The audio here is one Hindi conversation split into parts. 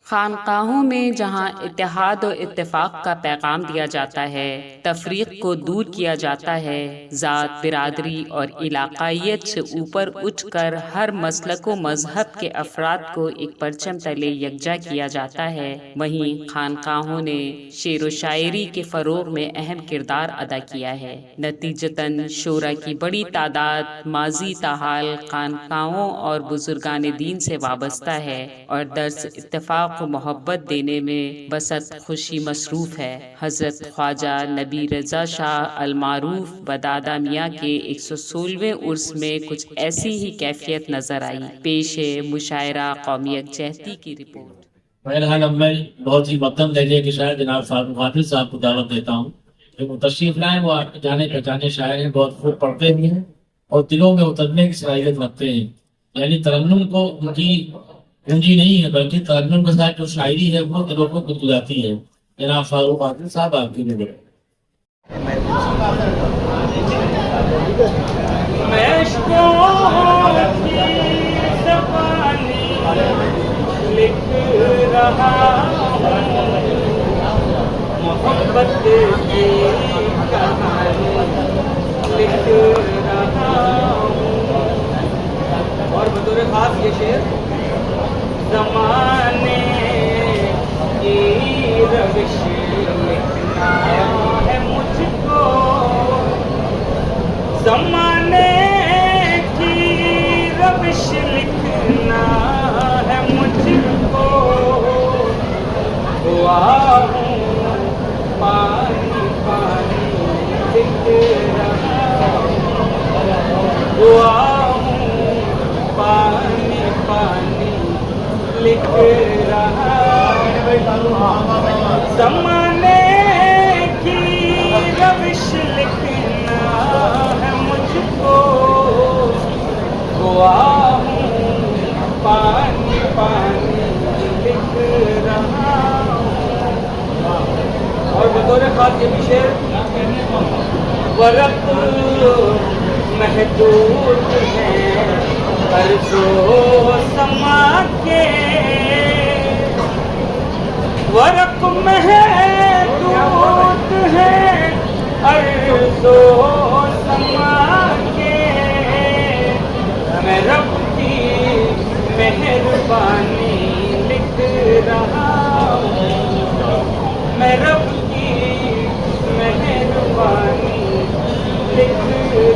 खानकाहों में जहाँ इत्तेहाद और इत्तेफाक का पैगाम दिया जाता है, तफरीक को दूर किया जाता है, ज़ात, बिरादरी और इलाकाइयत से ऊपर उठकर हर मसलक व मजहब के अफराद को एक परचम तले यकजा किया जाता है, वहीं खानकाहों ने शेर व शायरी के फ़रोग़ में अहम किरदार अदा किया है। नतीजतन शोरा की बड़ी तादाद माजी ताहाल खानकाहों और बुजुर्गान दीन से वाबस्ता है और दर्स इत्तेफाक को मोहब्बत देने में बसत खुशी मसरूफ़ है। हज़रत ख्वाजा नबी रज़ा शाह अलमारूफ बदादा मियाँ के 116वें उर्स में कुछ ऐसी ही कैफियत नजर आई। पेश है मुशायरा कौमी यकजहती की रिपोर्ट। बहरहाल अब मैं बहुत ही मध्यम दर्जे के शायर जनाब फारूक हाफिज साहब को दावत देता हूँ। जो तशरीफ लाए वो जाने पहचाने शायर हैं, बहुत खूब पढ़ते भी हैं और दिलों में उतरने की सलाहियत रखते हैं। यानी तरन्नुम को उनकी पूंजी नहीं है, बल्कि तरन्नुम के साथ जो शायरी है वो दिलों को गुदगुदाती है। जनाब फारूक हाफिज साहब आपके लिए लिख रहा मोहब्बत की कहानी लिख रहा और बतौर खास ये शेर ज़माने की रविश लिखना है मुझको, ज़माने की रविश लिखना है मुझको, हुआ हूँ पानी पानी लिख रहा, हुआ हूँ पानी पानी लिख रहा। ज़माने की रविश लिखना है मुझको, हुआ हूँ पानी पानी लिख रहा। और बतौर खास ये भी शेर वरक़ महदूद है अर्ज़ो समा के, वरक़ महदूद है अर्ज़ो समा के, मैं रब की मेहरबानी लिख रहा हूँ, मैं रब की मेहरबानी लिख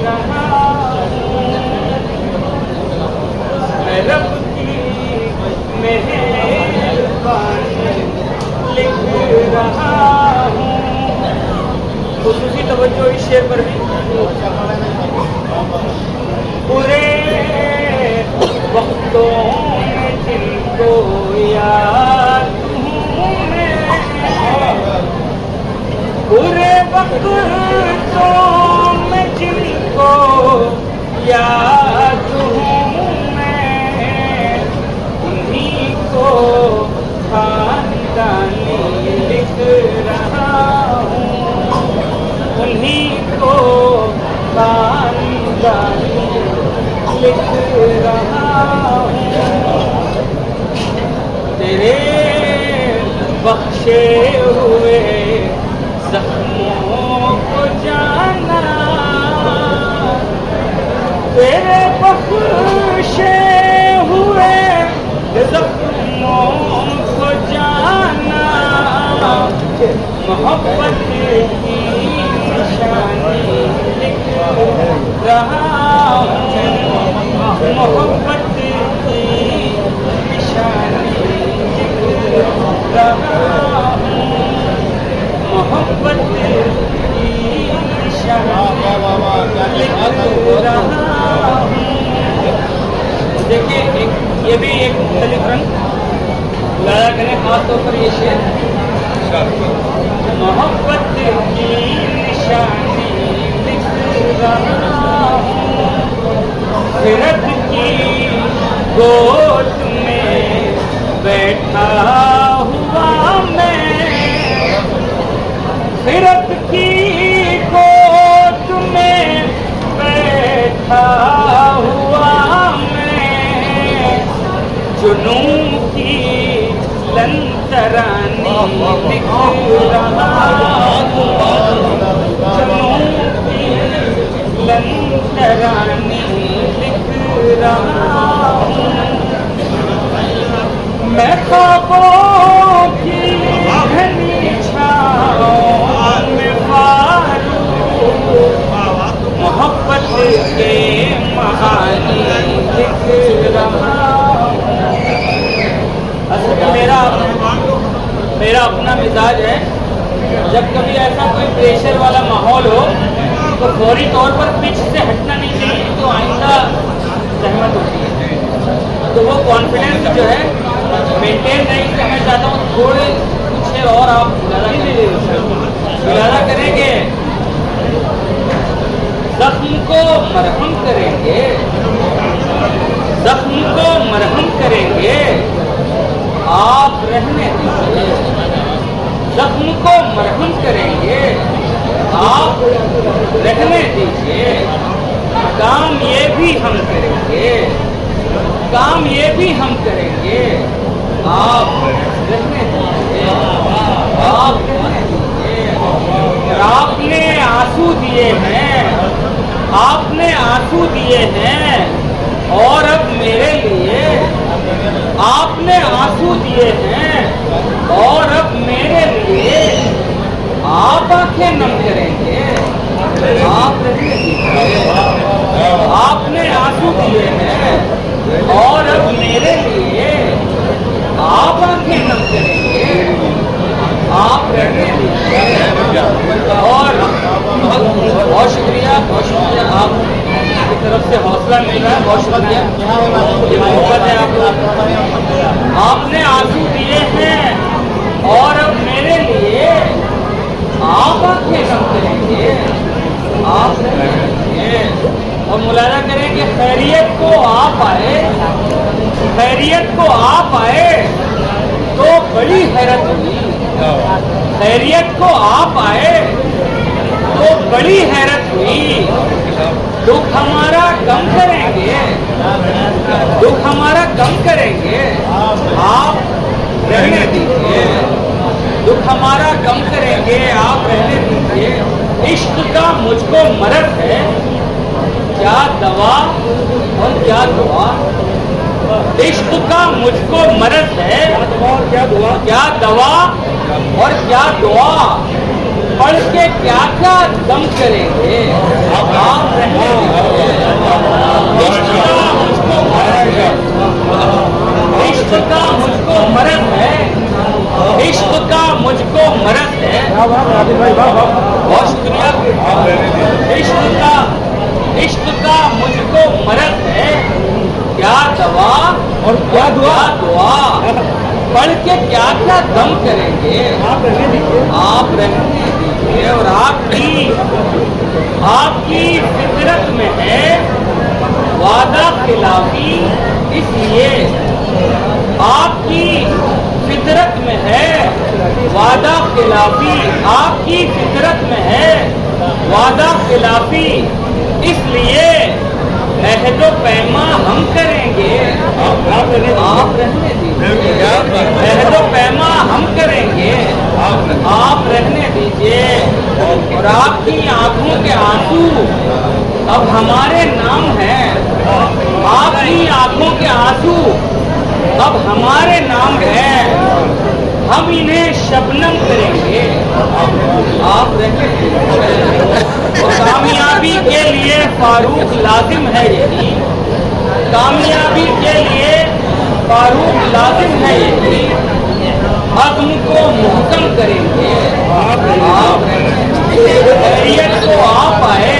रहा हूँ, मैं रब की मेहरबानी लिख रहा हूँ। खुसूसी तवज्जो इस शेर पर भी। पूरे वक्तों में जिनको याद हूँ मैं, पूरे वक्तों में जिनको याद हूँ मैं, उन्हीं को खानदानी लिख रहा हूँ, उन्हीं को खानदानी लिख रहा हूँ। तेरे बख्शे हुए ज़ख्मों को जाना, तेरे बख्शे हुए ज़ख्मों को जाना, मोहब्बत की निशानी लिख रहा हूँ, मोहब्बत की निशानी लिख रहा हूँ, मोहब्बत की निशानी लिख रहा हूँ। देखिए ये भी एक मुख्तलिफ रंग लाया करें, खासतौर पर ये शेर मोहब्बत की निशानी लिख रहा हूँ, फिरत की गोद में बैठा हुआ मैं, फिरत की गोद में बैठा हुआ मैं, जुनून की बुलंद तराने लिख रहा हूँ, बुलंद तराने लिख रहा हूँ। मैं ख्वाबों की घनी छाँव में फारूक मोहब्बत के महानी लिख रहा हूँ। असल में मेरा अपना मिजाज है, जब कभी ऐसा कोई प्रेशर वाला माहौल हो तो फौरी तौर पर पिच से हटना नहीं चाहिए, तो आइंदा सहमत होती है। तो वो कॉन्फिडेंस जो है मेंटेन नहीं करना चाहता हूँ, थोड़े कुछ और आप गुजारा करेंगे। जख्म को मरहम करेंगे, जख्म को मरहम करेंगे, आप रहने दीजिए। जख्म को मरहम करेंगे, आप रहने दीजिए। काम ये भी हम करेंगे, काम ये भी हम करेंगे, आप रहने दीजिए, आप रहने दीजिए। आपने आंसू दिए हैं, आपने आंसू दिए हैं, और अब मेरे लिए आपने आंसू दिए हैं, और अब मेरे लिए आप आंखें नम करेंगे, आप रहने दीजिए। आपने आंसू दिए हैं, और अब मेरे लिए आप आंखें नम करेंगे, आप रहने दीजिए। और बहुत शुक्रिया आपकी तरफ से हौसला मिल रहा है, बहुत शुक्रिया, ये मोहब्बत है आप लोग। आपने आंसू दिए हैं, और अब मेरे लिए आप आंखें कम करेंगे, आप रहेंगे। और मुलाजा करेंगे, खैरियत को आप आए, खैरियत को आप आए तो बड़ी हैरत हुई, खैरियत को आप आए तो बड़ी हैरत हुई। दुख हमारा कम करेंगे, दुख हमारा कम करेंगे, आप रहने दीजिए। दुख हमारा कम करेंगे, आप रहने दीजिए। इश्क का मुझको मरद है, क्या दवा और क्या दुआ। इश्क का मुझको मरद है, क्या दुआ, क्या दवा और क्या दुआ। पढ़ के क्या क्या दम करेंगे, आप रहने दीजिए। इश्क का मुझको मरद है, इश्क का मुझको मरद है, इश्क का मुझको मरद है। बहुत शुक्रिया। इश्क का मुझको मरद है, क्या दवा और क्या दुआ। पढ़ के क्या क्या दम करेंगे, आप रहने दीजिए, आप रहने दीजिए। और आपकी फितरत में है वादा खिलाफी, इसलिए आपकी फितरत में है वादा खिलाफी, आपकी फितरत में है वादा खिलाफी, इसलिए अहदो पैमा हम करेंगे, आप रहने दीजिए। अहदो पैमा हम करेंगे, आप रहने दीजिए। और आपकी आंखों के आंसू अब हमारे नाम हैं, आपकी आंखों के आंसू अब हमारे नाम हैं, हम इन्हें शबनम करेंगे, आप रहने दीजिए। और कामयाबी के लिए फारूक लाजिम है यही, कामयाबी के लिए फारूक लाजिम है यही। अज़्म को मुहकम करेंगे, आप खैरियत को आप आए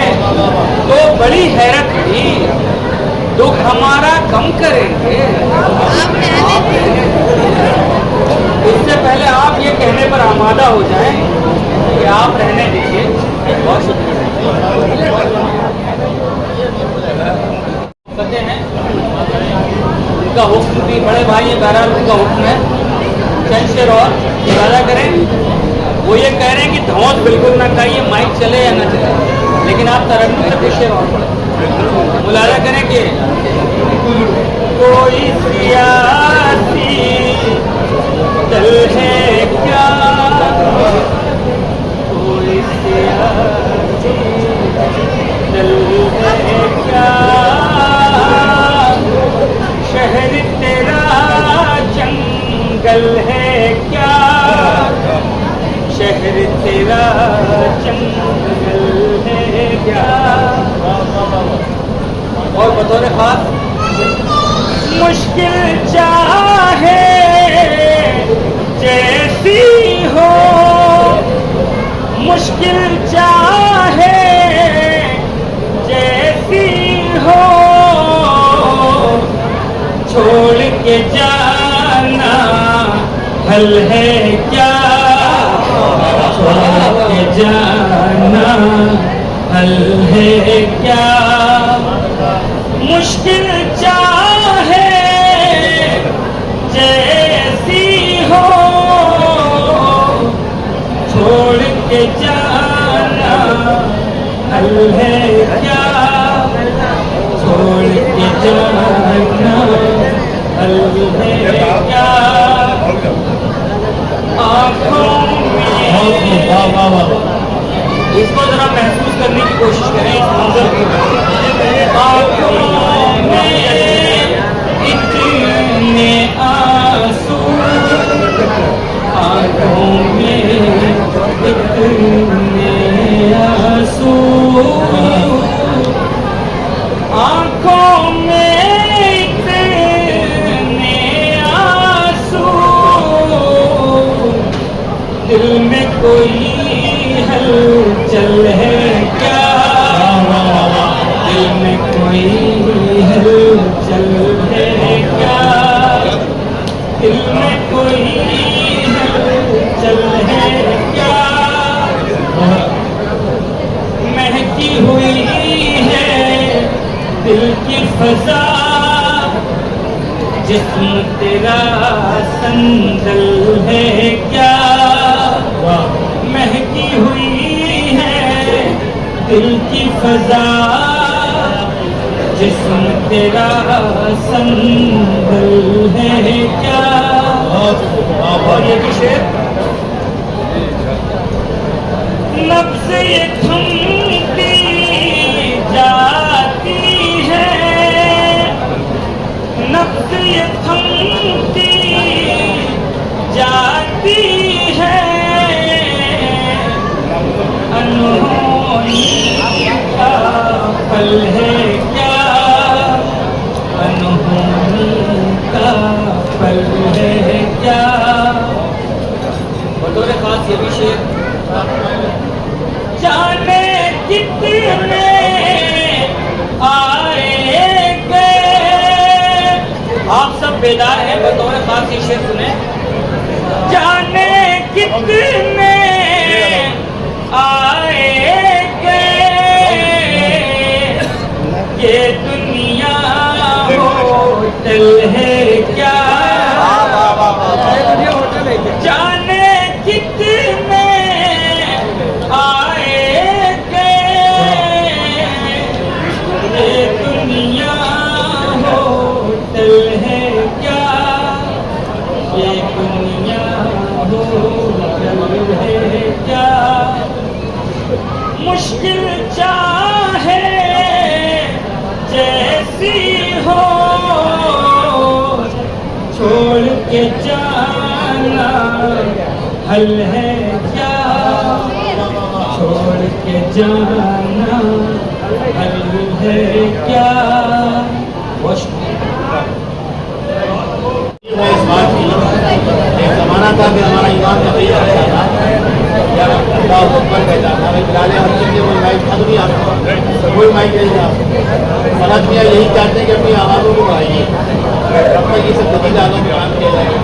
तो बड़ी हैरत हुई। दुख हमारा कम करेंगे, इससे पहले आप ये कहने पर आमादा हो जाएं कि आप रहने दीजिए। बहुत शुक्रिया। कहते हैं उनका हुक्म भी, बड़े भाई ये बहरहाल उनका हुक्म है, चंद शेर और इरादा करें। वो ये कह रहे हैं कि धौंस बिल्कुल ना खाइए, माइक चले या ना चले, लेकिन आप तरन्नुम से कुछ शेर और पढ़ें। मुलाजा करें कि कोई सियासी दल है क्या कोई सियासी दल है क्या शहर तेरा जंगल है क्या शहर तेरा जंगल है क्या। और बतौर खास मुश्किल चाहे जैसी हो मुश्किल चाहे जैसी हो छोड़ के जाना हल है क्या छोड़ के जाना हल है क्या। मुश्किल चाहे जैसी हो छोड़ के जाना हल है क्या छोड़ के जाना हल है क्या। आँखों में इसको जरा महसूस करने की कोशिश करें इस मंजर को। आँखों में इतने आंसू आँखों में इतने आंसू आँखों में इतने आंसू दिल में कोई हलचल है क्या दिल में कोई हलचल है क्या दिल में कोई हलचल है क्या। महकी हुई है दिल की फजा जिस्म तेरा संदल है क्या महकी हुई है दिल की फजा जिस्म तेरा संदल है क्या। और ये भी शेर नब्ज़ ये थमती जाती है नब्ज़ ये थमती जाती है अनहोनी का पल है क्या अनहोनी का पल है क्या। बतौर खास ये भी शेर जाने कितने आए गए आप सब बेदार हैं बतौर खास ये शेर सुने। जाने कितने आए गए ये दुनिया होटल है क्या जाने कितने आए गए ये दुनिया होटल है क्या ये दुनिया होटल है क्या। मुश्किल चाहे जैसी हो छोड़ के जाना हल है क्या छोड़ के जाना हल है क्या। इस बात की एक ज़माना था कि हमारा ईमान तब्दील हो रहा था अल्लाह अकबर कहता था हमें बिलाल हसन के कोई माइक था नहीं आता कोई माइक नहीं था फलक मियाँ यही चाहते हैं कि अपनी आवाज़ों को बढ़ाइए तब तक ये सब जदीद आलों में काम किया जाएगा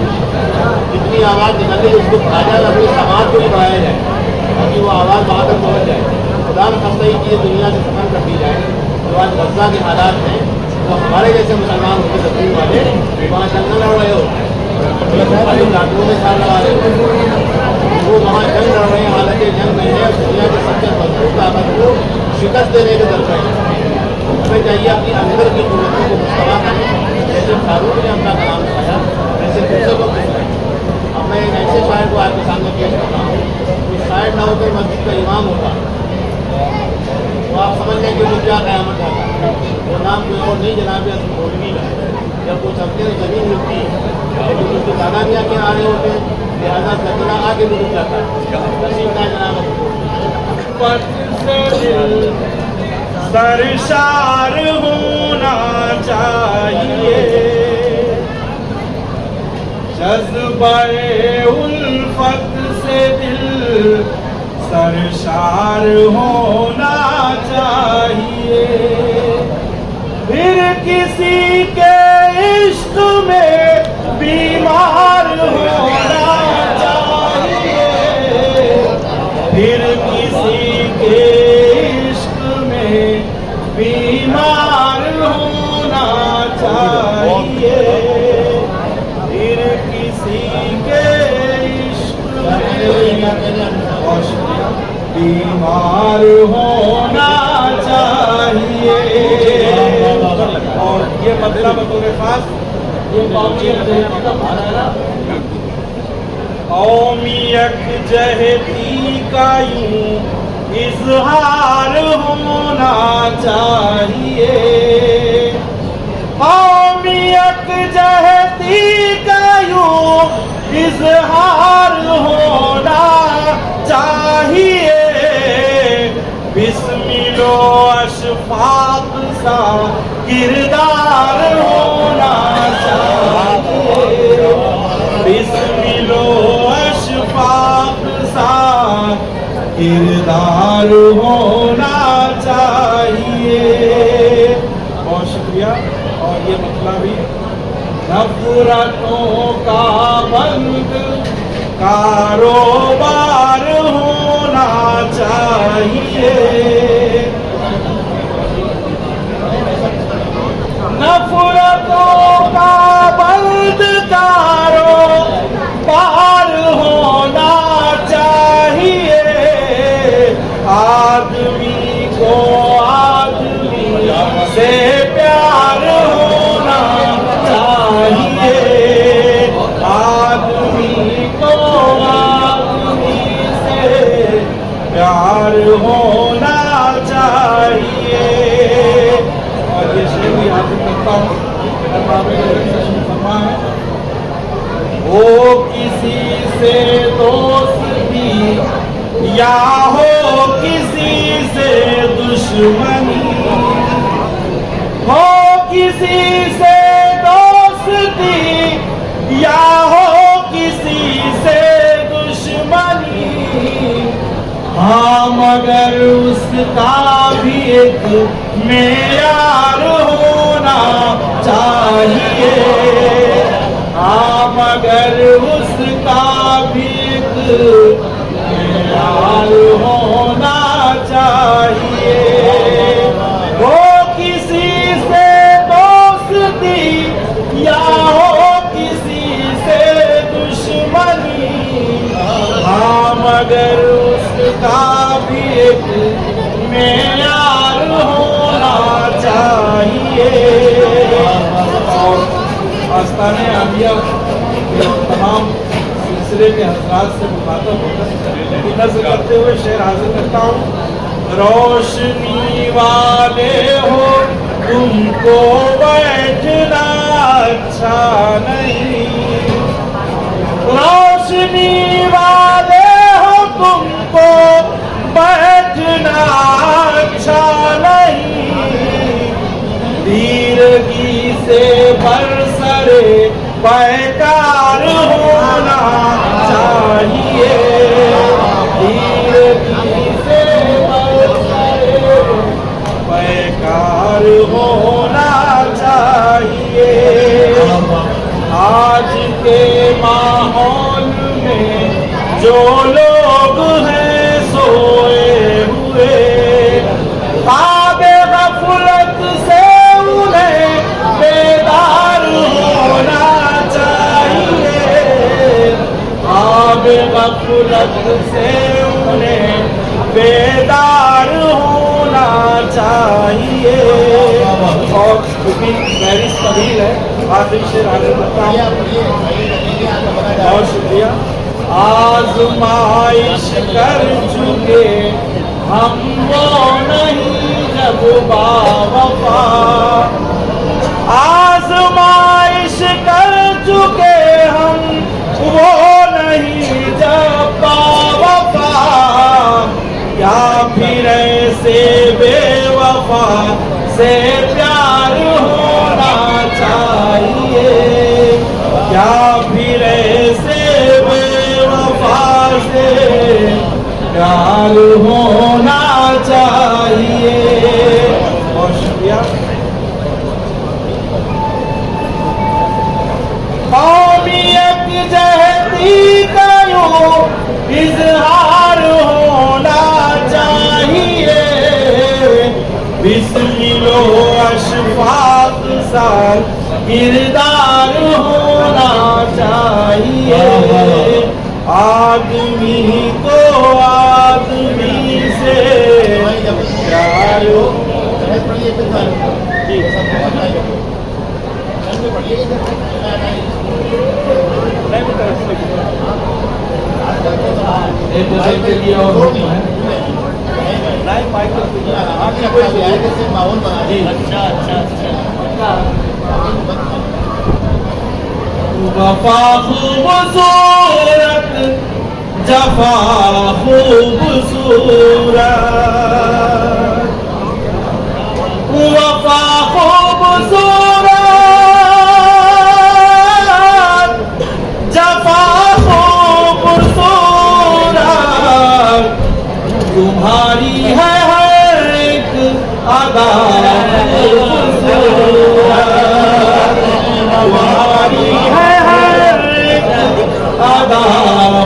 जितनी आवाज़ निकले उसको बढ़ाया जाए अपनी समाज को भी बढ़ाया जाए ताकि वो आवाज़ वहाँ तक पहुँच जाए। खुदा न खास्ता ही चीज़ें दुनिया से ख़त्म कर दी जाए जो आज गज़ा के हालात हैं तो हमारे जैसे मुसलमान होते तस्वीर वाले वहाँ जंग लड़ रहे हो लाखों में साल लगा रहे हो वो वहाँ जंग लड़ रहे हैं हालांकि जंग नहीं है दुनिया के सबसे मजबूत ताकत को शिकस्त देने के दर पर हमें चाहिए अपनी अंदर की क़ुव्वतों को मुस्तवा करें जैसे फारूक ने अपना कलाम दिखाया वैसे दूसरे को मैं एक ऐसे शायर को आपके सामने पेश कर रहा हूँ, जो शायर ना होकर मस्जिद का इमाम होता, तो आप समझ लें कि वो क्या क़यामत होता। वो नाम कोई और नहीं जनाब बोलनी है। जब वो चलते हैं ज़मीन मिलती है, लेकिन उसके दादा भी आगे आ रहे होते हैं, लिहाजा सजना आगे भी रुक जाता है। नसीब का जनाब सरशार होना चाहिए, जज्बाए उल्फत से दिल सरशार होना चाहिए। फिर किसी के इश्क में बीमार होना चाहिए, फिर किसी के इश्क में बीमार होना चाहिए, फिर किसी के इश्क में बीमार होना चाहिए। और ये मतलब बतौर खास कौमियत जहती का यूं इजहार होना चाहिए, कौमियत जहती का यूं इजहार होना चाहिए। बिस्मिलो अशफाक सा किरदार होना चाहिए, बिस्मिलो अशफाक सा किरदार होना चाहिए। बहुत शुक्रिया। और ये मतलब ही नफरतों का बंद कारोबार होना चाहिए, नफरतों का बंद कारोबार होना चाहिए। आदमी को आदमी से प्यार होना चाहिए, आदमी को आदमी से प्यार होना चाहिए। और ये शेर भी हासिल करता हूँ, हो किसी से दोस्ती या हो किसी से दुश्मनी, हो किसी से दोस्ती या हो किसी से दुश्मनी, हाँ मगर उसका भी एक मेयार होना चाहिए, हाँ मगर उसका भी एक मेयार होना चाहिए। वो किसी से दोस्ती या हो किसी से दुश्मनी, हाँ मगर उसका भी एक मेयार होना चाहिए। और आस्ताने आमिया तमाम सिलसिले के हजरात से मुखातब होकर नज़र करते हुए शेर हाजिर करता हूँ। रोशनी वाले हो तुमको बैठना अच्छा नहीं, रोशनी वाले हो तुमको बैठना अच्छा नहीं, दीर्घी से बरसरे पैकार होना चाहिए, दीर्घी से बरसरे पैकार होना चाहिए। आज के माहौल में जो लोग हैं सोए हुए, आगे गफलत से उन्हें बेदार होना चाहिए, आगे गफलत से उन्हें बेदार होना चाहिए। और क्योंकि फहरिस्त तवील है, आखिरी शेर आगे बढ़ता हूँ। बहुत शुक्रिया। आजमाइश कर चुके हम वो नहीं जब बावफा, आजमाइश कर चुके हम वो नहीं जब बावफा, या फिर ऐसे बेवफा से प्यार होना चाहिए, या फिर ऐसे बेवफा से प्यार होना चाहिए। बहुत शुक्रिया। कौमियत जहती का यूं इजहार होना चाहिए, बिस्मिलो अशफाक सा किरदार होना चाहिए। आदमी को आदमी से प्यार वफा खूबसूरत जफा खूबसूरत, वफा खूबसूरत जफा खूबसूरत, तुम्हारी है हर एक अदा खूबसूरत, तुम्हारी है हर एक अदा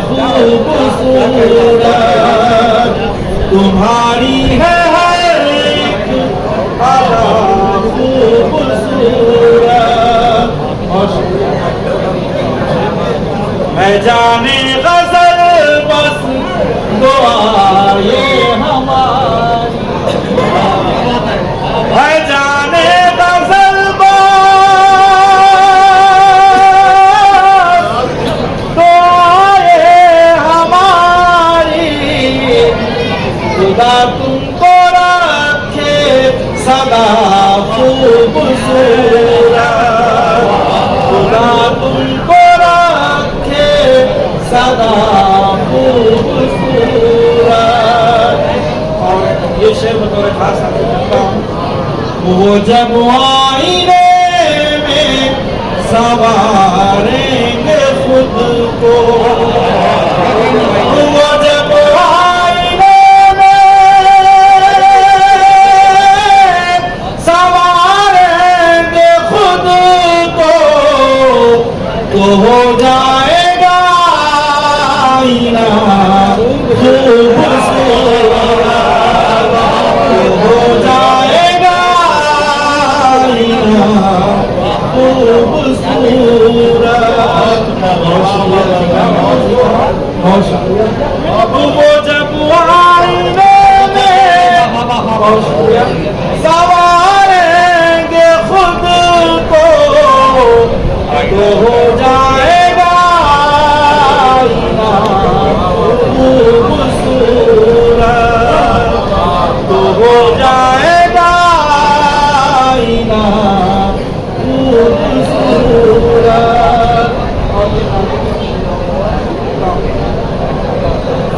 खूबसूरत, तुम्हारी है हर एक अदा खूबसूरत। मैं जाने गजल बस दुआ ये हमारी, मैं जाने गजल बस दुआ ये हमारी, खुदा तुमको रखे सदा खूबसूरत, खुदा तुमको रखे सदा खूबसूरत। और ये शेर बतौर खास आपको कहता हूँ, वो जब आईने में संवारेंगे खुद को, वो जब आईने में संवारेंगे खुद को, तो हो जाएगा आईना खूबसूरत, तो हो जाएगा आईना खूबसूरत। वो जब आईने में संवारेंगे खुद को, तो हो जाएगा आईना खूबसूरत, तो हो जाएगा आईना खूबसूरत।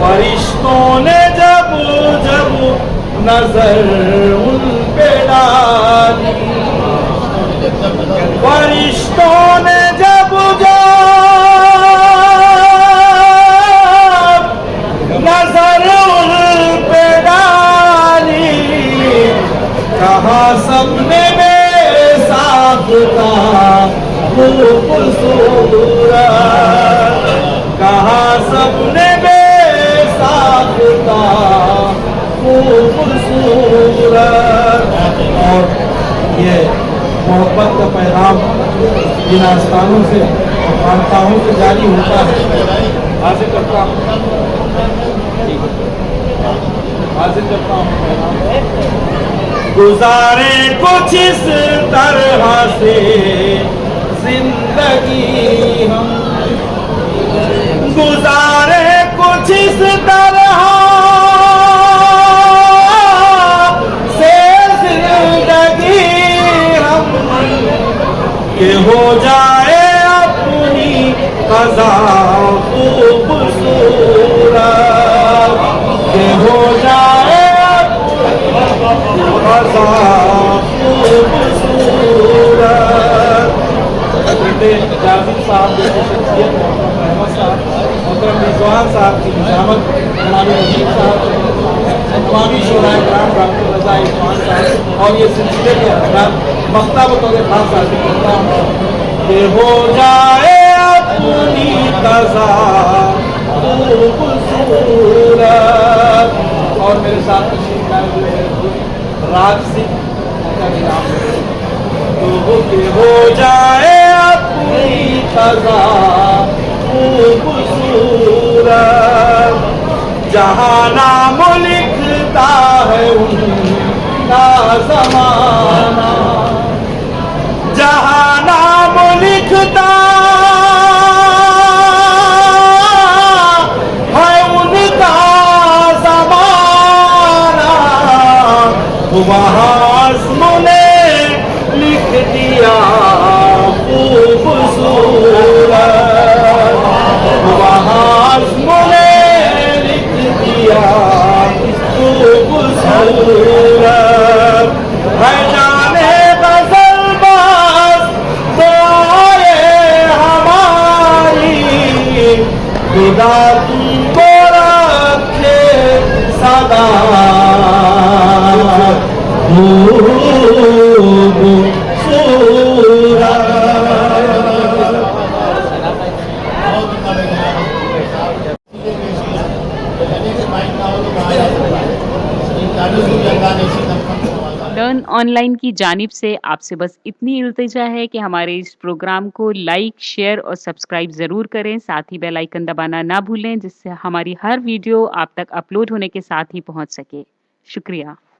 फरिश्तों ने जब जब नजर उन पे डाली, फरिश्तों ने जब जब नजर उन पे डाली, कहा सबने बेसाख्ता खूबसूरत, कहा सबने बेसाख्ता खूबसूरत। और ये मोहब्बत का पैगाम जिन आस्थानों से और खानकाहों से जारी होता है, हासिल करता हूँ, हासिल करता हूँ। गुजारे कुछ इस तरह से जिंदगी हम, गुजारे कुछ इस तरह से जिंदगी हम कि हो जाए अपनी कज़ा खूबसूरत, कि हो जाए अपनी कज़ा खूबसूरत। जाजिम साहब जैसी शख्सियत, अहमद साहब, मोहतरम रिजवान साहब की निजामत, जनाब रशीद साहब, तमामी शोराए कराम, डॉक्टर रज़ा इरफान साहब और ये सिलसिले के अफराद मक्ता बतौर खास हासिल करता हूँ कि हो जाए अपनी कज़ा खूबसूरत। और मेरे साथ तशरीफ लाए हुए राज सिंह का नाम तो कि हो जाए अपनी कज़ा खूबसूरत। जहाँ नाम लिखता है उनका ज़माना, जहाँ नाम लिखता है उनका ज़माना, वहाँ आज़्म ने लिख दिया खूबसूरत, वहाँ आज़्म ने लिख दिया खूबसूरत। है जाने ग़ज़ल बस दुआए हमारी, खुदा तुमको रखे सदा लर्न ऑनलाइन की जानिब से आपसे बस इतनी इल्तिजा है कि हमारे इस प्रोग्राम को लाइक, शेयर और सब्सक्राइब ज़रूर करें। साथ ही बेल आइकन दबाना ना भूलें, जिससे हमारी हर वीडियो आप तक अपलोड होने के साथ ही पहुंच सके। शुक्रिया।